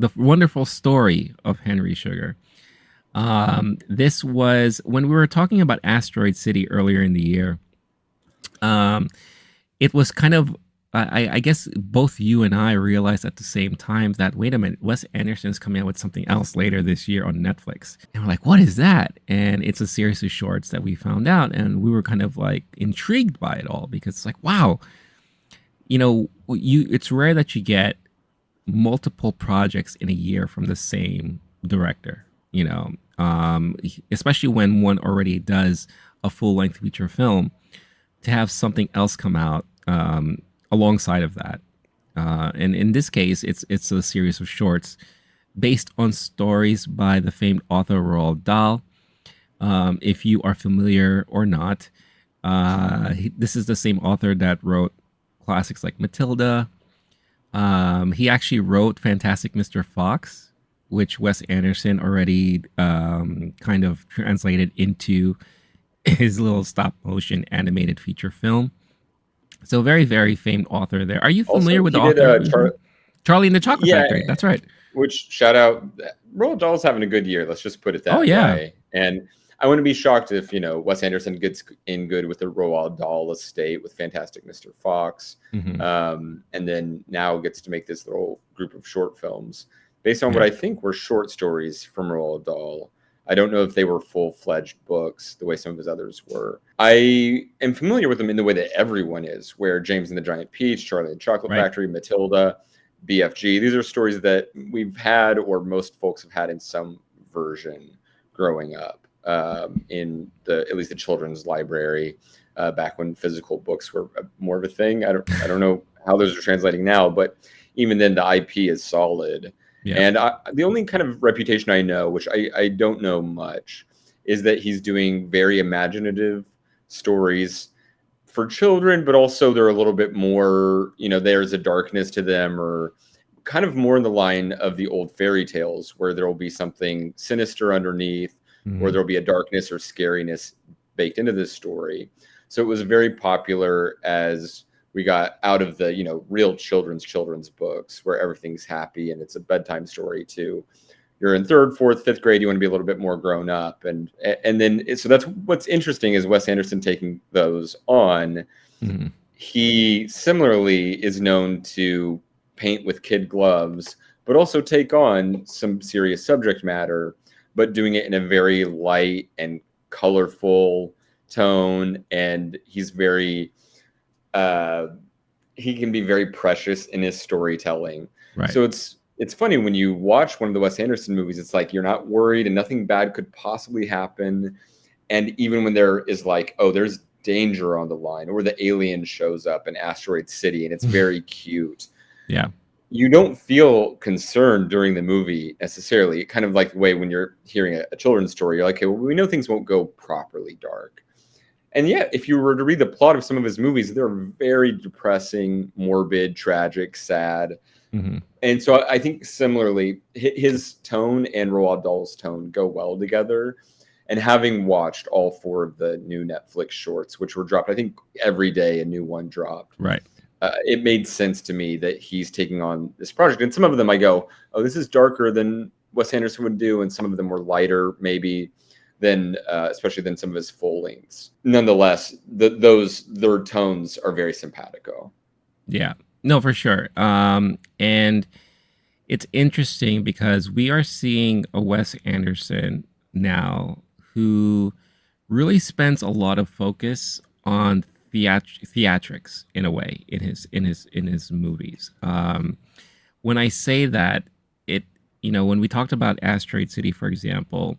the wonderful story of Henry Sugar. This was when we were talking about Asteroid City earlier in the year. Um, it was kind of I guess both you and I realized at the same time that wait a minute, Wes Anderson's coming out with something else later this year on Netflix, and we're like, what is that? And it's a series of shorts that we found out, and we were kind of like intrigued by it all because it's like, wow, it's rare that you get multiple projects in a year from the same director, especially when one already does a full length feature film, to have something else come out alongside of that. And in this case, it's a series of shorts based on stories by the famed author Roald Dahl. If you are familiar or not, this is the same author that wrote classics like Matilda. He actually wrote Fantastic Mr. Fox, which Wes Anderson already kind of translated into his little stop motion animated feature film. So very, very famed author there. Are you familiar with the author? Charlie and the Chocolate Factory. That's right. Which, shout out, Roald Dahl's having a good year. Let's just put it that way. And I wouldn't be shocked if, Wes Anderson gets in good with the Roald Dahl estate with Fantastic Mr. Fox. And then now gets to make this little group of short films based on what I think were short stories from Roald Dahl. I don't know if they were full-fledged books the way some of his others were. I am familiar with them in the way that everyone is, where James and the Giant Peach, Charlie and the Chocolate Factory, Matilda, BFG. These are stories that we've had, or most folks have had in some version growing up in at least the children's library back when physical books were more of a thing. I don't know how those are translating now, but even then the IP is solid. Yeah. And the only kind of reputation I know, which I don't know much, is that he's doing very imaginative stories for children, but also they're a little bit more, there's a darkness to them, or kind of more in the line of the old fairy tales where there will be something sinister underneath, or there'll be a darkness or scariness baked into this story. So it was very popular as we got out of the, real children's books where everything's happy and it's a bedtime story too. You're in 3rd, 4th, 5th grade. You want to be a little bit more grown up. And then, so that's what's interesting is Wes Anderson taking those on. He similarly is known to paint with kid gloves, but also take on some serious subject matter, but doing it in a very light and colorful tone. And he's very, he can be very precious in his storytelling. Right. So it's funny when you watch one of the Wes Anderson movies, it's like you're not worried and nothing bad could possibly happen. And even when there is like, oh, there's danger on the line, or the alien shows up in Asteroid City and it's very cute. Yeah. You don't feel concerned during the movie necessarily. Kind of like the way when you're hearing a children's story, you're like, okay, well, we know things won't go properly dark. And yet, if you were to read the plot of some of his movies, they're very depressing, morbid, tragic, sad. And so I think similarly, his tone and Roald Dahl's tone go well together. And having watched all 4 of the new Netflix shorts, which were dropped, I think every day a new one dropped. Right. It made sense to me that he's taking on this project. And some of them I go, oh, this is darker than Wes Anderson would do. And some of them were lighter, maybe, than especially than some of his full lengths. Nonetheless, their tones are very simpatico. Yeah, no, for sure. And it's interesting because we are seeing a Wes Anderson now who really spends a lot of focus on theatrics in a way in his movies. When I say that, when we talked about Asteroid City, for example,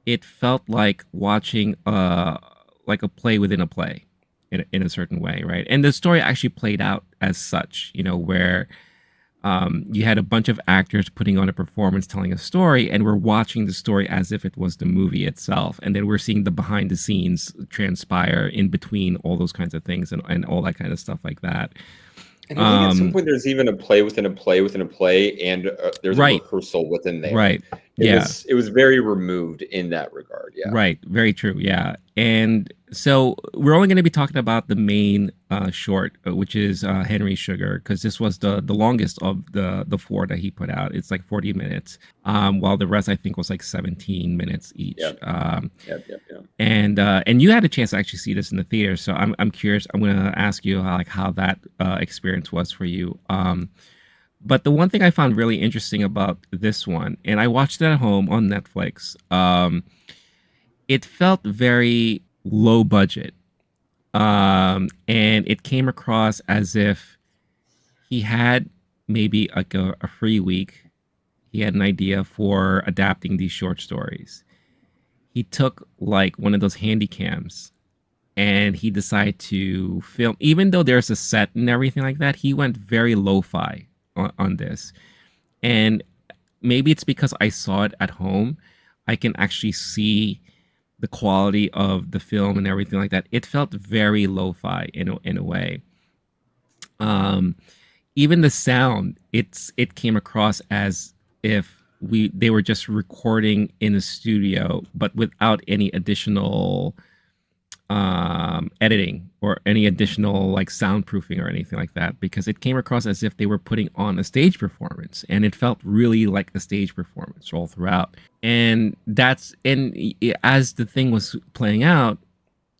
it felt like watching like a play within a play in a certain way, right? And the story actually played out as such, where you had a bunch of actors putting on a performance, telling a story, and we're watching the story as if it was the movie itself. And then we're seeing the behind the scenes transpire in between all those kinds of things and all that kind of stuff like that. And I think at some point there's even a play within a play within a play, and there's a rehearsal within there. Right. Yeah. It was very removed in that regard. Yeah. Right. Very true. Yeah. And so we're only going to be talking about the main short, which is Henry Sugar, because this was the longest of the four that he put out. It's like 40 minutes, while the rest I think was like 17 minutes each. Yep. Yep. And you had a chance to actually see this in the theater, so I'm curious. I'm going to ask you how that experience was for you. But the one thing I found really interesting about this one, and I watched it at home on Netflix, it felt very low budget. And it came across as if he had maybe like a free week. He had an idea for adapting these short stories. He took like one of those handy cams and he decided to film, even though there's a set and everything like that, he went very lo-fi on this. And maybe it's because I saw it at home, I can actually see the quality of the film and everything like that. It felt very lo-fi in a way. Even the sound, it came across as if they were just recording in a studio, but without any additional editing or any additional like soundproofing or anything like that, because it came across as if they were putting on a stage performance, and it felt really like a stage performance all throughout. And as the thing was playing out,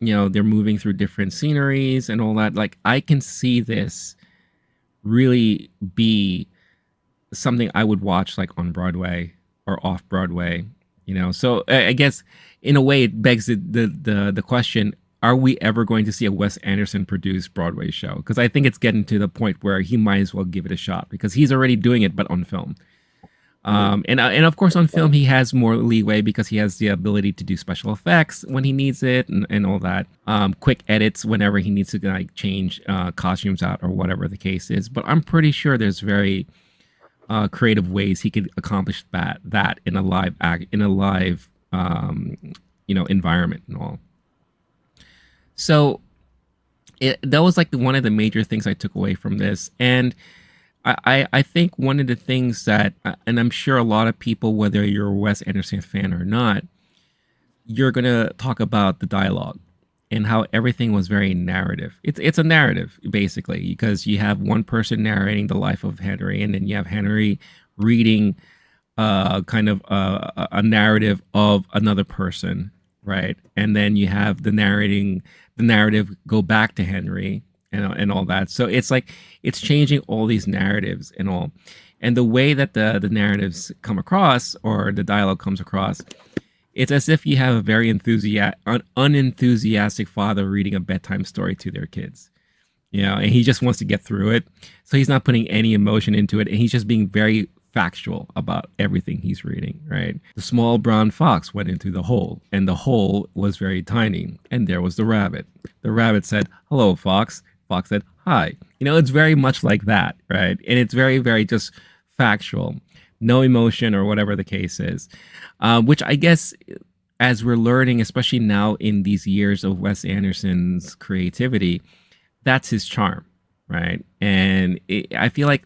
they're moving through different sceneries and all that. Like, I can see this really be something I would watch like on Broadway or off Broadway, So I guess in a way it begs the question: are we ever going to see a Wes Anderson produced Broadway show? Because I think it's getting to the point where he might as well give it a shot, because he's already doing it, but on film. And of course on film he has more leeway because he has the ability to do special effects when he needs it and all that. Quick edits whenever he needs to like change costumes out or whatever the case is. But I'm pretty sure there's very creative ways he could accomplish that in a live environment and all. So that was like one of the major things I took away from this. And I think one of the things that, and I'm sure a lot of people, whether you're a Wes Anderson fan or not, you're going to talk about the dialogue and how everything was very narrative. It's a narrative, basically, because you have one person narrating the life of Henry, and then you have Henry reading kind of a narrative of another person, right? And then you have the narrative go back to Henry and all that. So it's like it's changing all these narratives and all. And the way that the narratives come across, or the dialogue comes across, it's as if you have a very unenthusiastic father reading a bedtime story to their kids. And he just wants to get through it. So he's not putting any emotion into it, and he's just being very factual about everything he's reading, right? The small brown fox went into the hole, and the hole was very tiny, and there was the rabbit. The rabbit said, "Hello, fox." Fox said, "Hi." It's very much like that, right? And it's very, very just factual, no emotion or whatever the case is, which I guess, as we're learning, especially now in these years of Wes Anderson's creativity, that's his charm, right? And I feel like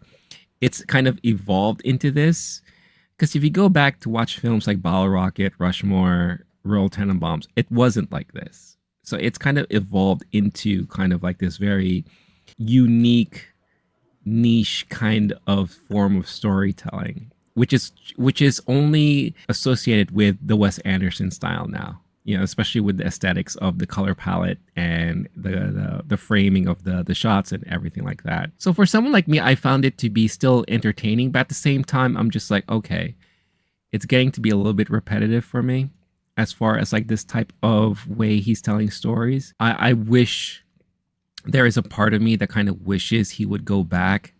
it's kind of evolved into this, because if you go back to watch films like Bottle Rocket, Rushmore, Royal Tenenbaums, it wasn't like this. So it's kind of evolved into kind of like this very unique, niche kind of form of storytelling, which is only associated with the Wes Anderson style now. Especially with the aesthetics of the color palette and the framing of the shots and everything like that. So for someone like me, I found it to be still entertaining, but at the same time, I'm just like, okay, it's getting to be a little bit repetitive for me as far as like this type of way he's telling stories. I wish, there is a part of me that kind of wishes he would go back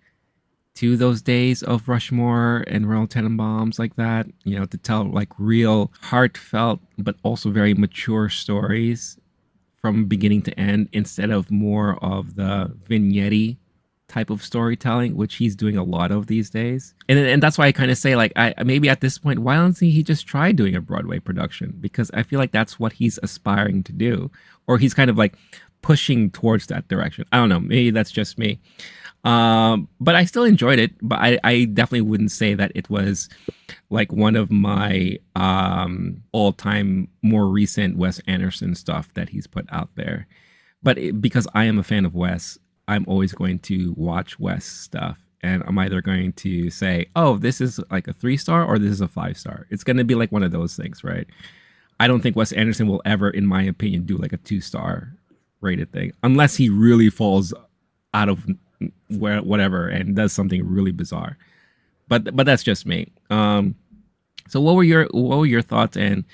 to those days of Rushmore and Royal Tenenbaums like that, to tell like real heartfelt, but also very mature stories from beginning to end, instead of more of the vignette type of storytelling, which he's doing a lot of these days. And that's why I kind of say, like, I maybe at this point, why don't he just try doing a Broadway production? Because I feel like that's what he's aspiring to do, or he's kind of like pushing towards that direction. I don't know, maybe that's just me. But I still enjoyed it. But I definitely wouldn't say that it was like one of my all-time more recent Wes Anderson stuff that he's put out there. But because I am a fan of Wes, I'm always going to watch Wes stuff. And I'm either going to say, oh, this is like a 3-star or this is a 5-star. It's going to be like one of those things, right? I don't think Wes Anderson will ever, in my opinion, do like a 2-star rated thing unless he really falls out of whatever and does something really bizarre. But that's just me. So what were your thoughts and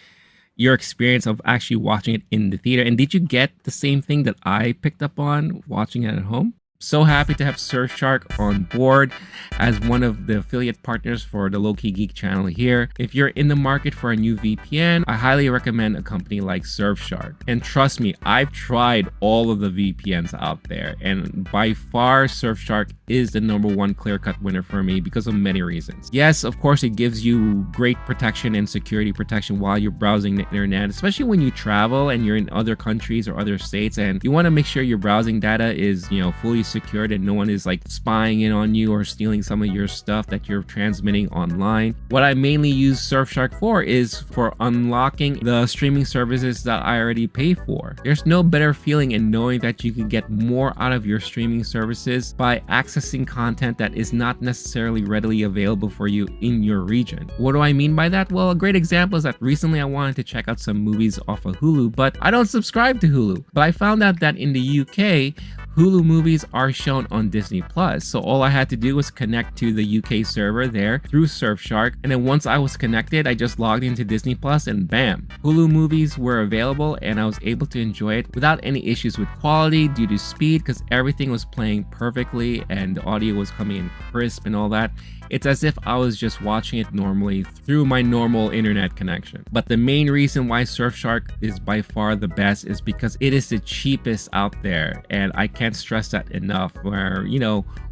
your experience of actually watching it in the theater? And did you get the same thing that I picked up on watching it at home? So happy to have Surfshark on board as one of the affiliate partners for the Low Key Geek channel here. If you're in the market for a new VPN, I highly recommend a company like Surfshark. And trust me, I've tried all of the VPNs out there, and by far Surfshark is the #1 clear-cut winner for me because of many reasons. Yes, of course, it gives you great protection and security protection while you're browsing the internet, especially when you travel and you're in other countries or other states, and you want to make sure your browsing data is, fully secured and no one is like spying in on you or stealing some of your stuff that you're transmitting online. What I mainly use Surfshark for is for unlocking the streaming services that I already pay for. There's no better feeling in knowing that you can get more out of your streaming services by accessing content that is not necessarily readily available for you in your region. What do I mean by that? Well, a great example is that recently I wanted to check out some movies off of Hulu, but I don't subscribe to Hulu. But I found out that in the UK, Hulu movies are shown on Disney Plus. So all I had to do was connect to the UK server there through Surfshark. And then once I was connected, I just logged into Disney Plus and bam, Hulu movies were available and I was able to enjoy it without any issues with quality due to speed because everything was playing perfectly and the audio was coming in crisp and all that. It's as if I was just watching it normally through my normal internet connection. But the main reason why Surfshark is by far the best is because it is the cheapest out there. And I can't stress that enough where,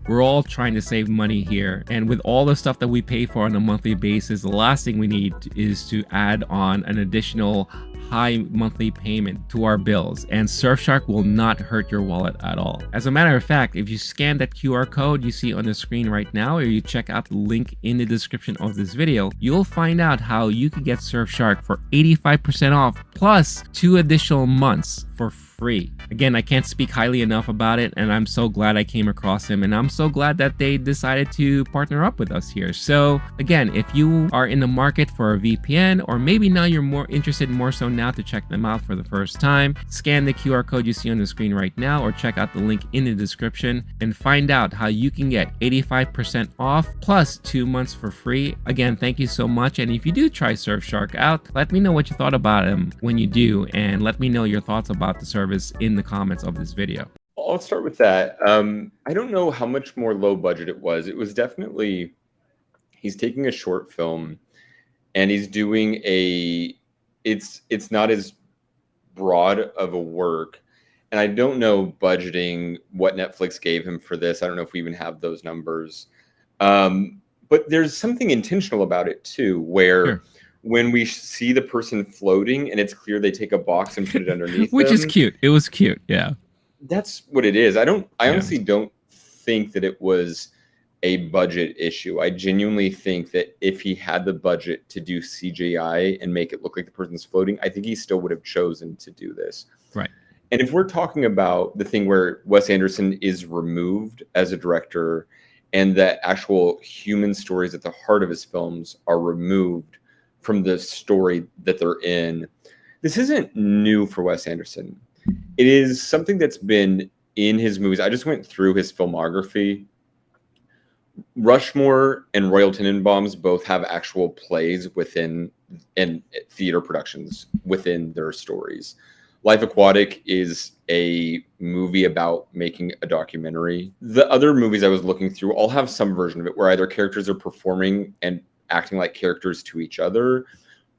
we're all trying to save money here. And with all the stuff that we pay for on a monthly basis, the last thing we need is to add on an additional high monthly payment to our bills, and Surfshark will not hurt your wallet at all. As a matter of fact, if you scan that QR code you see on the screen right now, or you check out the link in the description of this video, you'll find out how you can get Surfshark for 85% off plus 2 additional months for free. Again, I can't speak highly enough about it, and I'm so glad I came across him, and I'm so glad that they decided to partner up with us here. So again, if you are in the market for a VPN, or maybe now you're more interested more so now to check them out for the first time, scan the QR code you see on the screen right now, or check out the link in the description and find out how you can get 85% off plus 2 months for free. Again, thank you so much, and if you do try Surfshark out, let me know what you thought about him when you do, and let me know your thoughts about the service in the comments of this video. I'll start with that. I don't know how much more low budget it was. It was definitely, he's taking a short film and he's doing it's not as broad of a work. And I don't know budgeting, what Netflix gave him for this. I don't know if we even have those numbers. But there's something intentional about it too, where sure, when we see the person floating and it's clear they take a box and put it underneath which is cute. It was cute. Yeah. That's what it is. I honestly don't think that it was a budget issue. I genuinely think that if he had the budget to do CGI and make it look like the person's floating, I think he still would have chosen to do this. Right. And if we're talking about the thing where Wes Anderson is removed as a director and that actual human stories at the heart of his films are removed from the story that they're in, this isn't new for Wes Anderson. It is something that's been in his movies. I just went through his filmography. Rushmore and Royal Tenenbaums both have actual plays within and theater productions within their stories. Life Aquatic is a movie about making a documentary. The other movies I was looking through all have some version of it where either characters are performing and acting like characters to each other.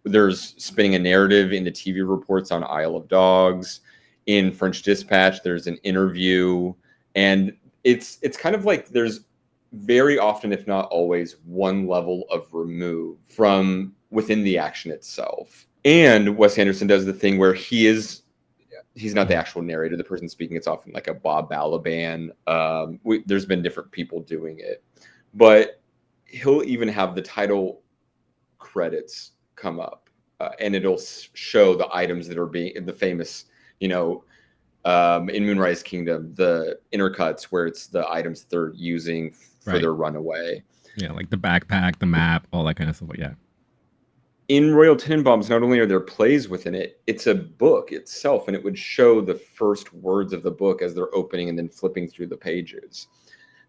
There's spinning a narrative in the TV reports on Isle of Dogs. In French Dispatch, there's an interview. And it's kind of like there's very often, if not always, one level of remove from within the action itself. And Wes Anderson does the thing where he is he's not the actual narrator. The person speaking, it's often like a Bob Balaban. There's been different people doing it, but he'll even have the title credits come up, and it'll show the items that are being the famous, in Moonrise Kingdom, the intercuts where it's the items that they're using for their runaway. Yeah, like the backpack, the map, all that kind of stuff. Yeah. In Royal Tenenbaums, not only are there plays within it, it's a book itself, and it would show the first words of the book as they're opening and then flipping through the pages.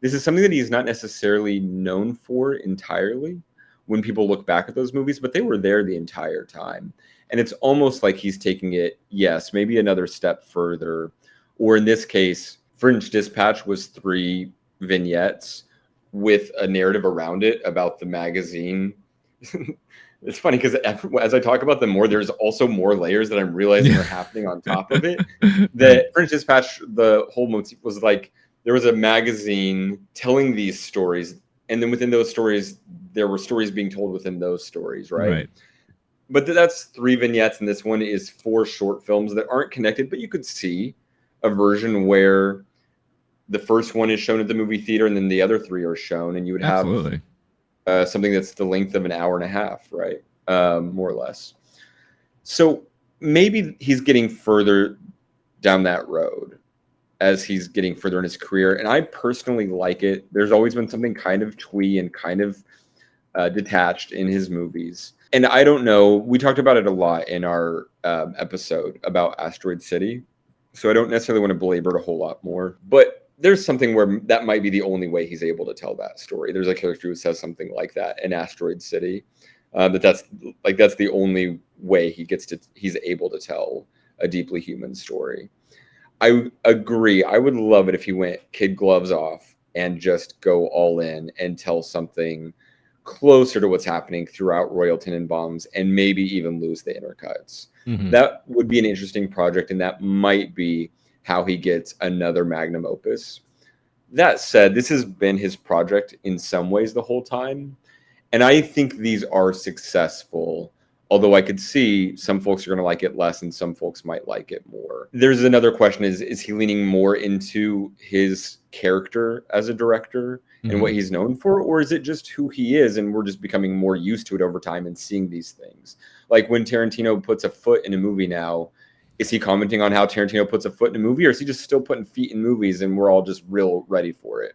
This is something that he's not necessarily known for entirely when people look back at those movies, but they were there the entire time. And it's almost like he's taking it, yes, maybe another step further. Or in this case, French Dispatch was 3 vignettes with a narrative around it about the magazine. It's funny because as I talk about them more, there's also more layers that I'm realizing are happening on top of it. That French Dispatch, the whole motif was like there was a magazine telling these stories, and then within those stories, there were stories being told within those stories, right? But that's 3 vignettes, and this one is 4 short films that aren't connected, but you could see a version where the first one is shown at the movie theater, and then the other 3 are shown, and you would have something that's the length of an hour and a half, right? More or less. So maybe he's getting further down that road as he's getting further in his career. And I personally like it. There's always been something kind of twee and kind of detached in his movies. And I don't know, we talked about it a lot in our episode about Asteroid City. So I don't necessarily want to belabor it a whole lot more. But there's something where that might be the only way he's able to tell that story. There's a character who says something like that in Asteroid City. That's the only way he's able to tell a deeply human story. I agree. I would love it if he went kid gloves off and just go all in and tell something closer to what's happening throughout Royal Tenenbaums and maybe even lose the intercuts. That would be an interesting project, and that might be how he gets another magnum opus. That said, this has been his project in some ways the whole time, and I think these are successful, although I could see some folks are going to like it less and some folks might like it more. There's another question, is he leaning more into his character as a director and what he's known for, or is it just who he is and we're just becoming more used to it over time and seeing these things? Like when Tarantino puts a foot in a movie now, is he commenting on how Tarantino puts a foot in a movie, or is he just still putting feet in movies and we're all just real ready for it?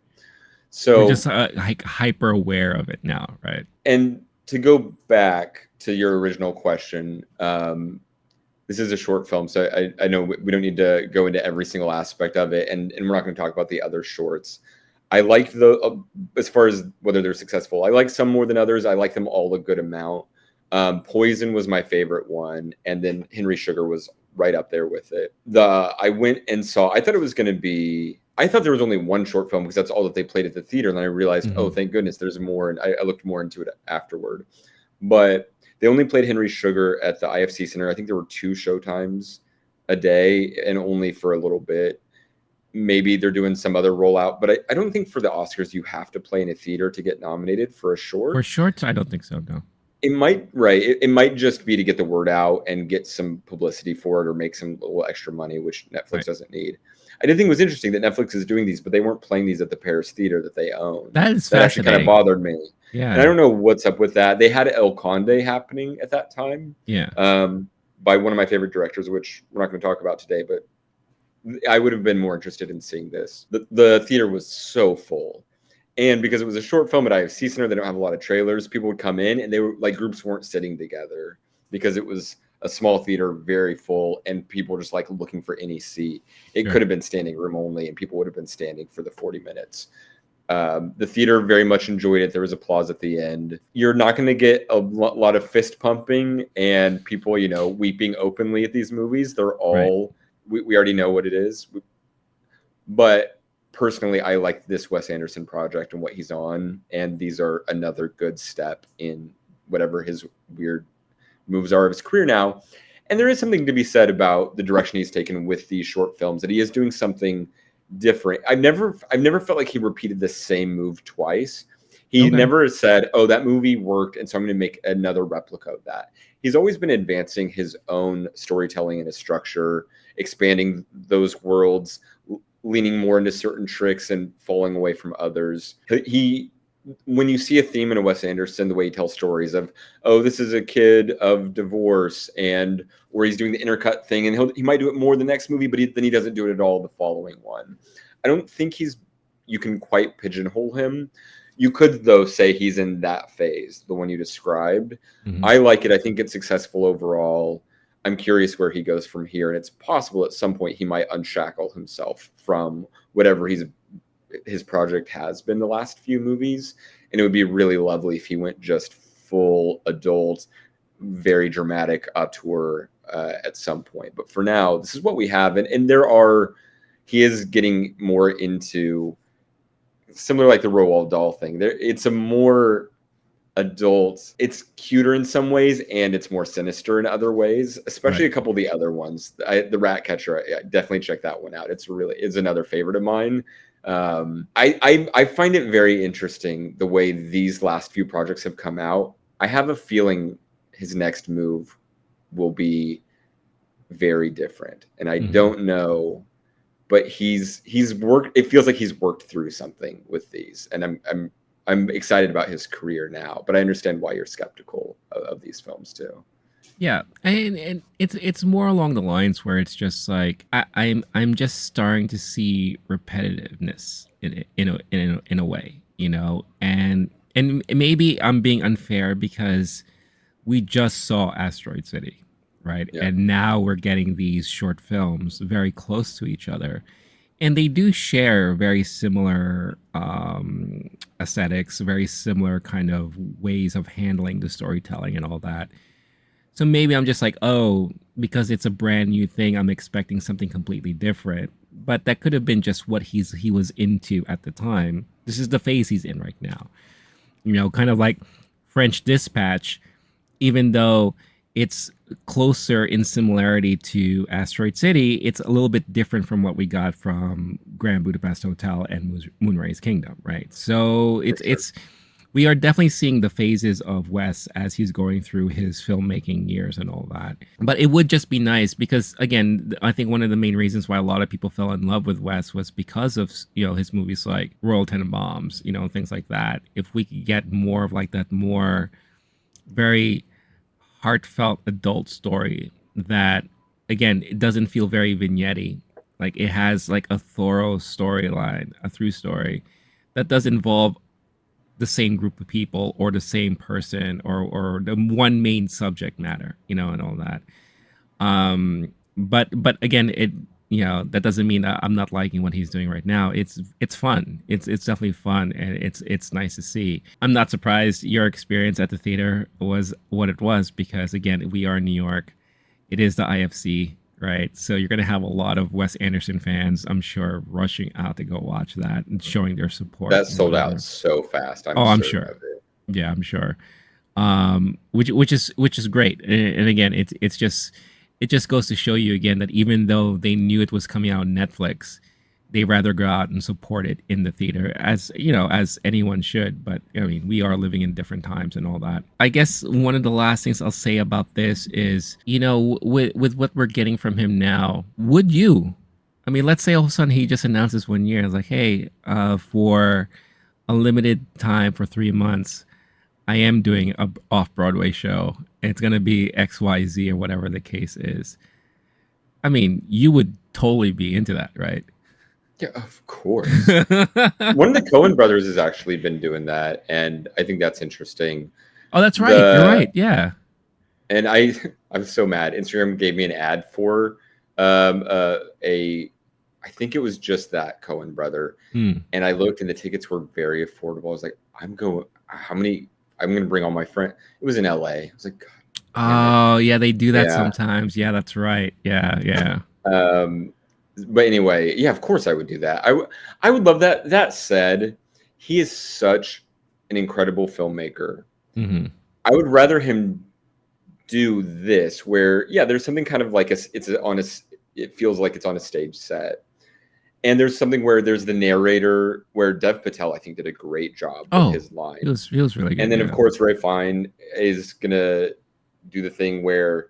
So we're just like hyper aware of it now, right? And to go back to your original question, this is a short film, so I know we don't need to go into every single aspect of it, and we're not going to talk about the other shorts. I like as far as whether they're successful, I like some more than others. I like them all a good amount. Poison was my favorite one, and then Henry Sugar was right up there with it. I went and saw, I thought it was going to be, I thought there was only one short film because that's all that they played at the theater. And then I realized, oh, thank goodness there's more. And I looked more into it afterward. But they only played Henry Sugar at the IFC Center. I think there were 2 showtimes a day and only for a little bit. Maybe they're doing some other rollout. But I don't think for the Oscars you have to play in a theater to get nominated for a short. For shorts, I don't think so, no. It might, right. It might just be to get the word out and get some publicity for it or make some little extra money, which Netflix doesn't need. I did think it was interesting that Netflix is doing these, but they weren't playing these at the Paris Theater that they own. That is that actually kind of bothered me. Yeah. And I don't know what's up with that. They had El Conde happening at that time. Yeah. By one of my favorite directors, which we're not going to talk about today, but I would have been more interested in seeing this. The theater was so full. And because it was a short film at IFC Center, they don't have a lot of trailers. People would come in and they were like, groups weren't sitting together because it was a small theater, very full, and people were just like looking for any seat. It could have been standing room only, and people would have been standing for the 40 minutes. The theater very much enjoyed it. There was applause at the end. You're not going to get a lot of fist pumping and people, weeping openly at these movies. They're all, we already know what it is. But personally, I like this Wes Anderson project and what he's on, and these are another good step in whatever his weird moves are of his career now. And there is something to be said about the direction he's taken with these short films, that he is doing something different. I've never felt like he repeated the same move twice. He never said, oh, that movie worked, and so I'm going to make another replica of that. he's always been advancing his own storytelling and his structure, expanding those worlds, leaning more into certain tricks and falling away from others. He when you see a theme in a Wes Anderson, the way he tells stories of, oh, this is a kid of divorce, and or he's doing the intercut thing, and he might do it more the next movie, but then he doesn't do it at all the following one. I don't think you can quite pigeonhole him. You could, though, say he's in that phase, the one you described. Mm-hmm. I like it. I think it's successful overall. I'm curious where he goes from here, and it's possible at some point he might unshackle himself from whatever his project has been the last few movies, and it would be really lovely if he went just full adult, very dramatic auteur at some point. But for now, this is what we have, and he is getting more into similar like the Roald Dahl thing. It's a more adult, it's cuter in some ways, and it's more sinister in other ways, especially right. A couple of the other ones. The Ratcatcher, I definitely check that one out. It's another favorite of mine. I find it very interesting the way these last few projects have come out. I have a feeling his next move will be very different, and I don't know, but he's worked. It feels like he's worked through something with these, and I'm excited about his career now. But I understand why you're skeptical of these films too. Yeah, and it's more along the lines where it's just like I'm just starting to see repetitiveness in a way, you know, and maybe I'm being unfair because we just saw Asteroid City, right? Yeah. And now we're getting these short films very close to each other, and they do share very similar aesthetics, very similar kind of ways of handling the storytelling and all that. So maybe I'm just like, oh, because it's a brand new thing, I'm expecting something completely different. But that could have been just what he was into at the time. This is the phase he's in right now. You know, kind of like French Dispatch, even though it's closer in similarity to Asteroid City, it's a little bit different from what we got from Grand Budapest Hotel and Moonrise Kingdom, right? So we are definitely seeing the phases of Wes as he's going through his filmmaking years and all that. But it would just be nice because, again, I think one of the main reasons why a lot of people fell in love with Wes was because of, you know, his movies like Royal Tenenbaums, you know, things like that. If we could get more of like that more very heartfelt adult story that, again, it doesn't feel very vignette-y. Like it has like a thorough storyline, a through story that does involve the same group of people or the same person or the one main subject matter, you know, and all that. But again, it, you know, that doesn't mean that I'm not liking what he's doing right now. It's fun. It's definitely fun, and it's nice to see. I'm not surprised your experience at the theater was what it was because, again, we are in New York. It is the IFC, right? So you're going to have a lot of Wes Anderson fans, I'm sure, rushing out to go watch that and showing their support. That sold out so fast. I'm sure. Yeah, I'm sure. Which is great. And again, it just goes to show you again that even though they knew it was coming out on Netflix, they rather go out and support it in the theater, as you know, as anyone should. But I mean, we are living in different times and all that. I guess one of the last things I'll say about this is, you know, with what we're getting from him now, would you? I mean, let's say all of a sudden he just announces one year, it's like, hey, for a limited time for 3 months, I am doing a off-Broadway show. And it's gonna be XYZ or whatever the case is. I mean, you would totally be into that, right? Yeah, of course. One of the Coen brothers has actually been doing that, and I think that's interesting. Oh, that's right. You're right. Yeah. And I'm so mad. Instagram gave me an ad for I think it was just that Coen brother. And I looked and the tickets were very affordable. I was like, I'm going to bring all my friends. It was in LA. I was like, God. Oh, yeah, they do that sometimes. Yeah, that's right. Yeah. But anyway, yeah, of course I would do that. I would love that. That said, he is such an incredible filmmaker. Mm-hmm. I would rather him do this where, yeah, there's something kind of like it feels like it's on a stage set. And there's something where there's the narrator where Dev Patel, I think, did a great job with his line. He was really good. And then, of course, Ray Fiennes is going to do the thing where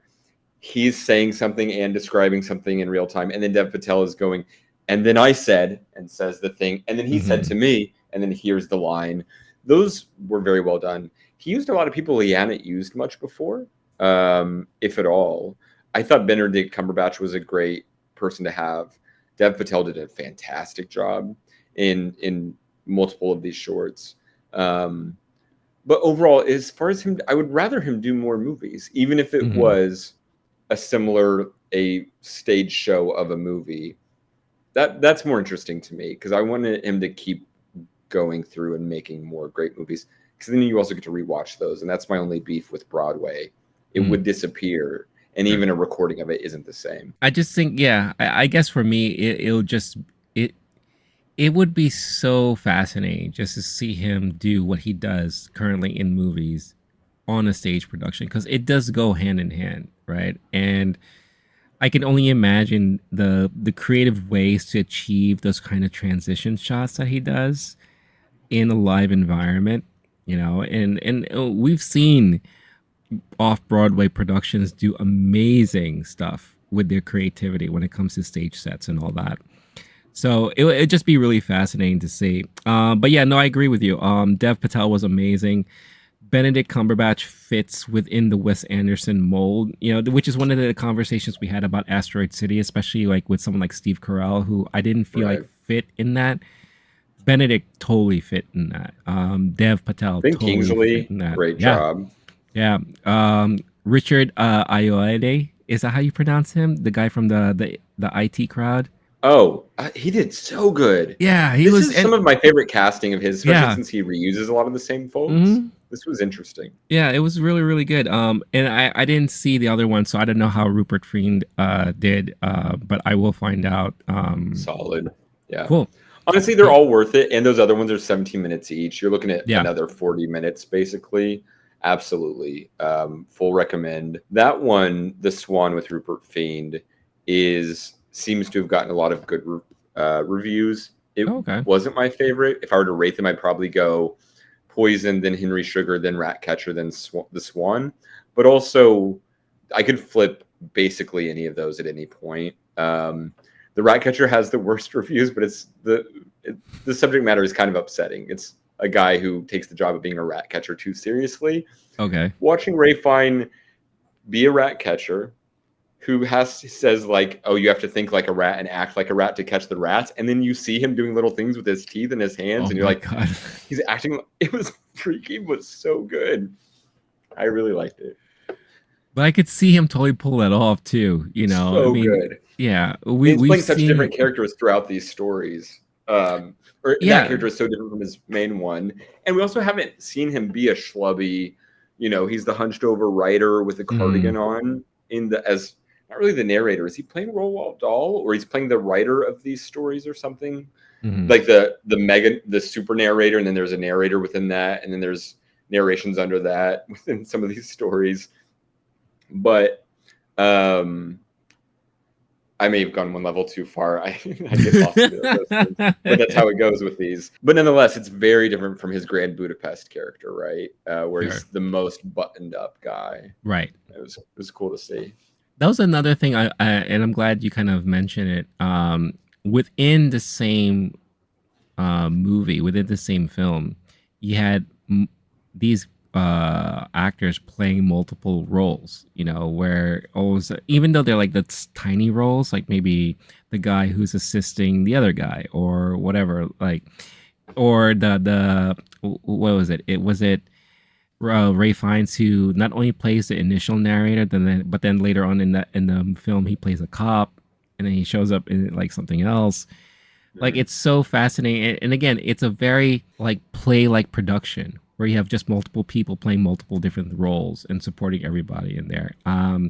he's saying something and describing something in real time, and then Dev Patel is going, and then I said, and says the thing, and then he said to me, and then here's the line. Those were very well done. He used a lot of people he hadn't used much before, if at all. I thought Benedict Cumberbatch was a great person to have. Dev Patel did a fantastic job in multiple of these shorts. But overall, as far as him, I would rather him do more movies, even if it was a stage show of a movie. That's more interesting to me, because I wanted him to keep going through and making more great movies, because then you also get to rewatch those, and that's my only beef with Broadway. It would disappear, and even a recording of it isn't the same. I just think, I guess for me, it would be so fascinating just to see him do what he does currently in movies on a stage production, because it does go hand in hand, right? And I can only imagine the creative ways to achieve those kind of transition shots that he does in a live environment, and we've seen off-Broadway productions do amazing stuff with their creativity when it comes to stage sets and all that. So it'd just be really fascinating to see. But yeah, no, I agree with you. Dev Patel was amazing. Benedict Cumberbatch fits within the Wes Anderson mold, which is one of the conversations we had about Asteroid City, especially like with someone like Steve Carell, who I didn't feel like fit in that. Benedict totally fit in that. Dev Patel, I think totally Kingsley, fit in that. great job. Yeah. Richard Ayoade, is that how you pronounce him? The guy from the IT crowd. Oh, he did so good. Yeah, this is some of my favorite casting of his, especially since he reuses a lot of the same folks. This was interesting. Yeah, it was really, really good. And I didn't see the other one, so I don't know how Rupert Friend did, but I will find out. Solid. Yeah. Cool. Honestly, they're all worth it, and those other ones are 17 minutes each. You're looking at another 40 minutes, basically. Absolutely. Full recommend. That one, The Swan with Rupert Friend, seems to have gotten a lot of good reviews. It wasn't my favorite. If I were to rate them, I'd probably go Poison, then Henry Sugar, then Ratcatcher, then The Swan. But also, I could flip basically any of those at any point. The Ratcatcher has the worst reviews, but the subject matter is kind of upsetting. It's a guy who takes the job of being a rat catcher too seriously. Okay. Watching Ralph Fiennes be a rat catcher who says like, oh, you have to think like a rat and act like a rat to catch the rats. And then you see him doing little things with his teeth and his hands. And you're like, God. He's acting. It was freaky. It was so good. I really liked it. But I could see him totally pull that off too. So good. Yeah. He's playing such different characters throughout these stories. That character is so different from his main one. And we also haven't seen him be a schlubby, he's the hunched over writer with a cardigan on as not really the narrator. Is he playing Roald Dahl, or he's playing the writer of these stories or something? Like the super narrator, and then there's a narrator within that, and then there's narrations under that within some of these stories. But I may have gone one level too far. I get lost in those things, but that's how it goes with these. But nonetheless, it's very different from his Grand Budapest character, right? Where he's the most buttoned up guy. Right. It was cool to see. That was another thing, and I'm glad you kind of mentioned it. Within the same movie, within the same film, you had these actors playing multiple roles, where always, even though they're like the tiny roles, like maybe the guy who's assisting the other guy or whatever, like, or the what was it? Was it Ralph Fiennes, who not only plays the initial narrator, but then later on in the film he plays a cop, and then he shows up in like something else. Like, it's so fascinating, and again, it's a very like play-like production where you have just multiple people playing multiple different roles and supporting everybody in there. I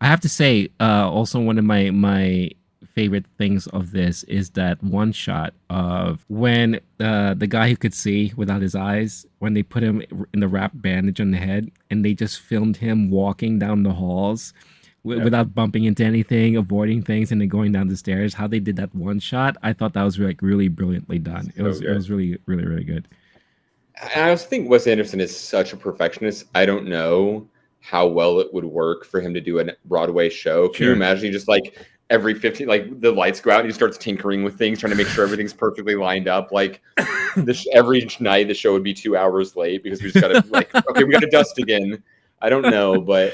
have to say, also one of my favorite things of this is that one shot of when the guy who could see without his eyes, when they put him in the wrap bandage on the head, and they just filmed him walking down the halls without bumping into anything, avoiding things, and then going down the stairs. How they did that one shot, I thought that was like really brilliantly done. It was really, really, really good. And I also think Wes Anderson is such a perfectionist. I don't know how well it would work for him to do a Broadway show. Can you imagine he just like every 15, like the lights go out and he starts tinkering with things, trying to make sure everything's perfectly lined up. Like every night the show would be 2 hours late because we just got to like, okay, we got to dust again. I don't know, but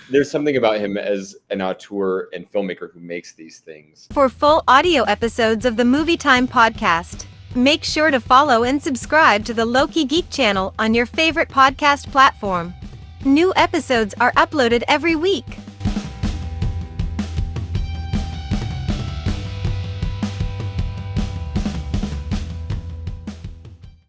there's something about him as an auteur and filmmaker who makes these things. For full audio episodes of the MovieTime Podcast, make sure to follow and subscribe to the Low-Key Geek channel on your favorite podcast platform. New episodes are uploaded every week.